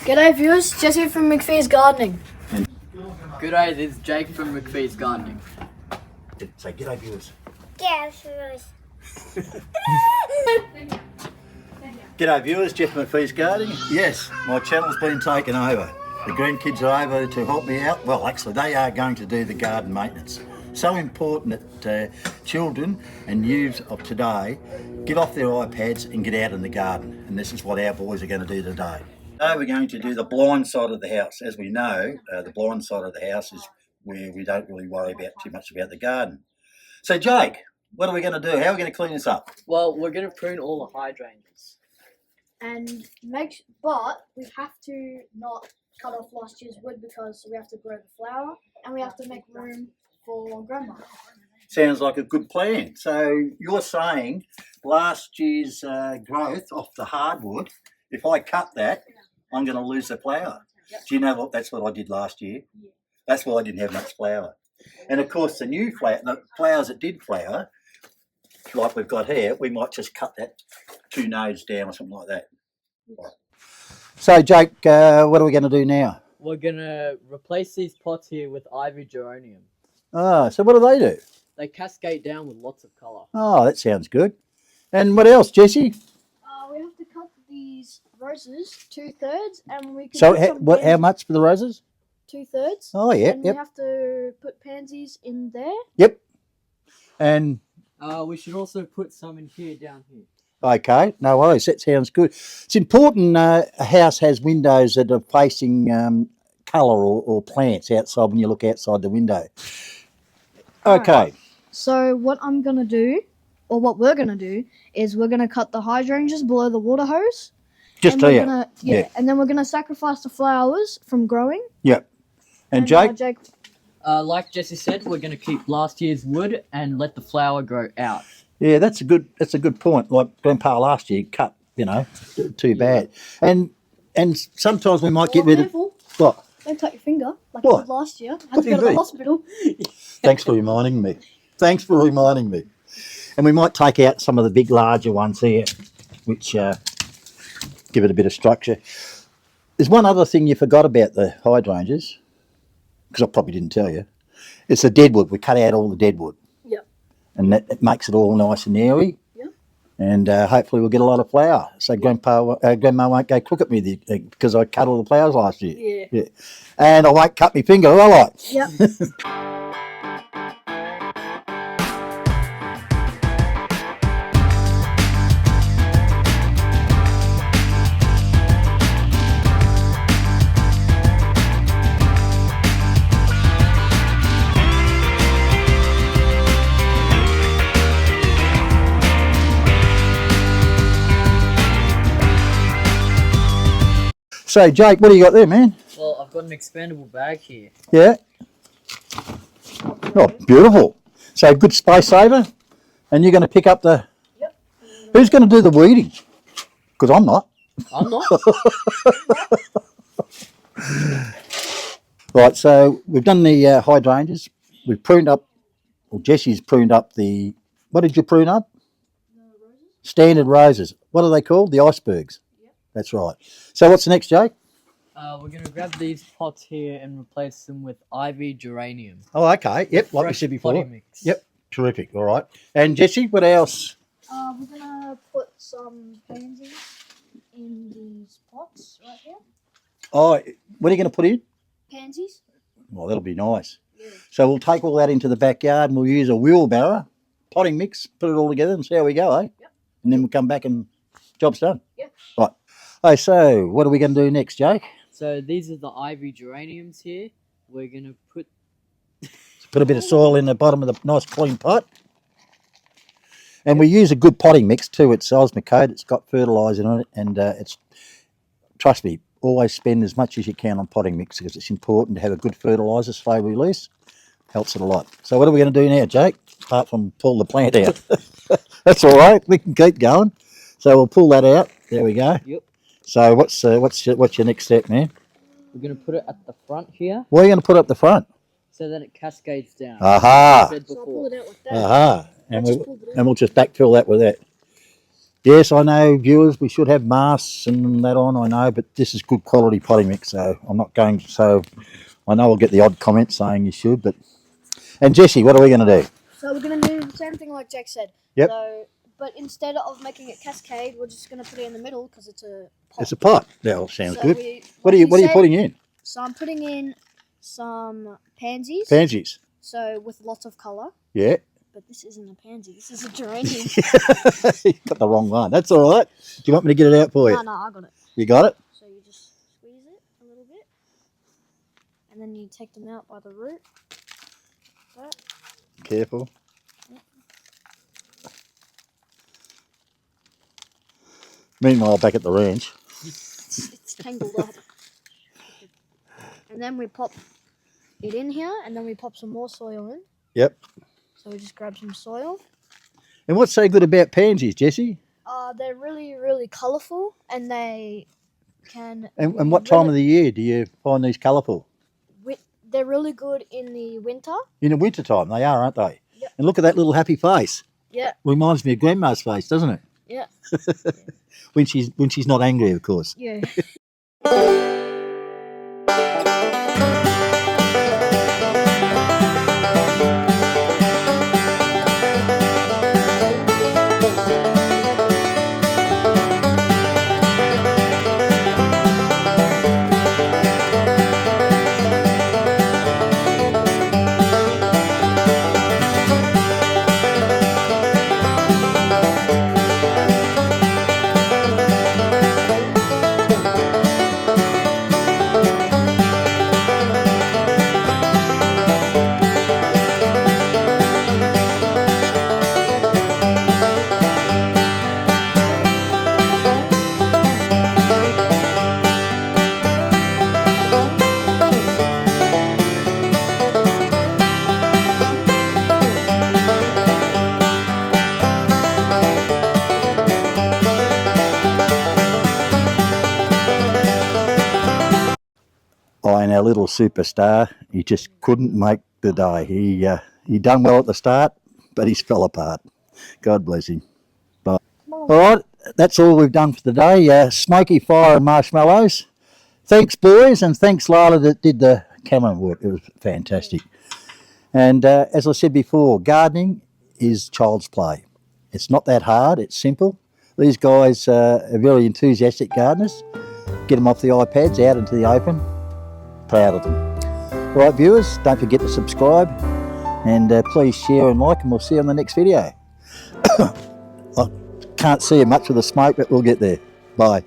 G'day viewers, Jesse from McPhee's Gardening. G'day, this is Jake from McPhee's Gardening. Say g'day viewers. G'day viewers, Jeff McPhee's Gardening. Yes, my channel's been taken over. The grandkids are over to help me out. Well, actually they are going to do the garden maintenance. So important that children and youths of today get off their iPads and get out in the garden. And this is what our boys are going to do today. Today we're going to do the blind side of the house. As we know, the blind side of the house is where we don't really worry about too much about the garden. So Jake, what are we going to do? How are we going to clean this up? Well, we're going to prune all the hydrangeas. But we have to not cut off last year's wood because we have to grow the flower and we have to make room for grandma. Sounds like a good plan. So you're saying last year's growth off the hardwood, if I cut that, I'm going to lose the flower. Yep. Do you know what? That's what I did last year. Yeah. That's why I didn't have much flower. And of course, the new flower, the flowers that did flower, like we've got here, we might just cut that 2 nodes down or something like that. Right. So Jake, what are we going to do now? We're going to replace these pots here with ivy geranium. Ah, so what do they do? They cascade down with lots of colour. Oh, that sounds good. And what else, Jesse? We have to cut these roses 2/3 and we can So put how much for the roses? 2/3. Oh, yeah, and we have to put pansies in there. Yep. And We should also put some in here, down here. okay, no worries. That sounds good. It's important a house has windows that are facing colour or plants outside when you look outside the window. Okay. Right. So what I'm going to do, or what we're going to do, is we're going to cut the hydrangeas below the water hose. Just and here. Yeah, and then we're going to sacrifice the flowers from growing. Yep. And Jake? Jake? Like Jesse said, we're going to keep last year's wood and let the flower grow out. Yeah, that's a good point. Like Grandpa last year cut, too bad. And sometimes we might get rid of what? Don't cut your finger like What? you did last year. I had to go to the hospital. Thanks for reminding me. Thanks for reminding me. And we might take out some of the big, larger ones here, which give it a bit of structure. There's one other thing you forgot about the hydrangeas, because I probably didn't tell you. It's the deadwood. We cut out all the deadwood. Yep. And that makes it all nice and airy. Yep. And hopefully we'll get a lot of flower. So Grandma won't go crook at me because I cut all the flowers last year. Yeah. And I won't cut my finger, will I? Yep. So Jake, what do you got there, man? Well, I've got an expandable bag here. Yeah. Oh, beautiful. So good space saver. And you're going to pick up the... Yep. Who's going to do the weeding? Because I'm not. I'm not. Right, so we've done the hydrangeas. We've pruned up, or Jesse's pruned up the... What did you prune up? Roses. Standard roses. What are they called? The icebergs. Yep. That's right. So what's next, Jake? We're going to grab these pots here and replace them with ivy geranium. Oh, okay. Yep, like we Fresh said before. potting mix. Yep, terrific. All right. And Jesse, what else? We're going to put some pansies in these pots right here. Oh, what are you going to put in? Pansies. Well, that'll be nice. Yeah. So we'll take all that into the backyard and we'll use a wheelbarrow, potting mix, put it all together and see how we go, eh? Yep. And then we'll come back and job's done. Yep. Right. Oh, so what are we going to do next, Jake? So these are the ivy geraniums here. We're going to put... Put a bit of soil in the bottom of the nice clean pot. And we use a good potting mix too. It's Osmocote. It's got fertiliser in it. And it's, trust me, always spend as much as you can on potting mix because it's important to have a good fertiliser, slow release. Helps it a lot. So what are we going to do now, Jake? Apart from pull the plant out. That's all right. We can keep going. So we'll pull that out. There we go. Yep. So what's your next step, man? We're going to put it at the front here What are you going to put up the front? so that it cascades down. Aha. Like I said So I'll pull before. it out like that. Aha. I just pulled it out. And we'll just backfill that with that. Yes, I know, viewers, we should have masks and that on, I know, but this is good quality potting mix, so I'm not going, so I know I'll get the odd comment saying you should, but... And Jesse, what are we going to do? So we're going to do the same thing like Jack said. Yep. So, but instead of making it cascade, we're just going to put it in the middle because it's a pot. It's a pot. That all sounds So good. we- What are you putting in? So I'm putting in some pansies. Pansies. So with lots of colour. Yeah. But this isn't a pansy. This is a geranium. You got the wrong one. That's all right. Do you want me to get it out for you? No, I got it. You got it? So you just squeeze it a little bit. And then you take them out by the root. Like that. Careful. Yep. Meanwhile, back at the ranch. It's tangled up. And then we pop it in here, and then we pop some more soil in. Yep. So we just grab some soil. And what's so good about pansies, Jesse? They're really, really colourful, and they can... And what time of the year do you find these colourful? They're really good in the winter. In the winter time, they are, aren't they? Yep. And look at that little happy face. Yeah. Reminds me of Grandma's face, doesn't it? Yeah. When she's not angry, of course. Yeah. And our little superstar, he just couldn't make the day. He done well at the start, but he's fell apart. God bless him. Bye. All right, that's all we've done for today. Smoky fire and marshmallows. Thanks, boys, and thanks, Lila, that did the camera work. It was fantastic. And as I said before, gardening is child's play. It's not that hard. It's simple. These guys are very enthusiastic gardeners. Get them off the iPads out into the open. Proud of them. All right, viewers, don't forget to subscribe and please share and like, and we'll see you on the next video. I can't see you much with the smoke, but we'll get there. Bye.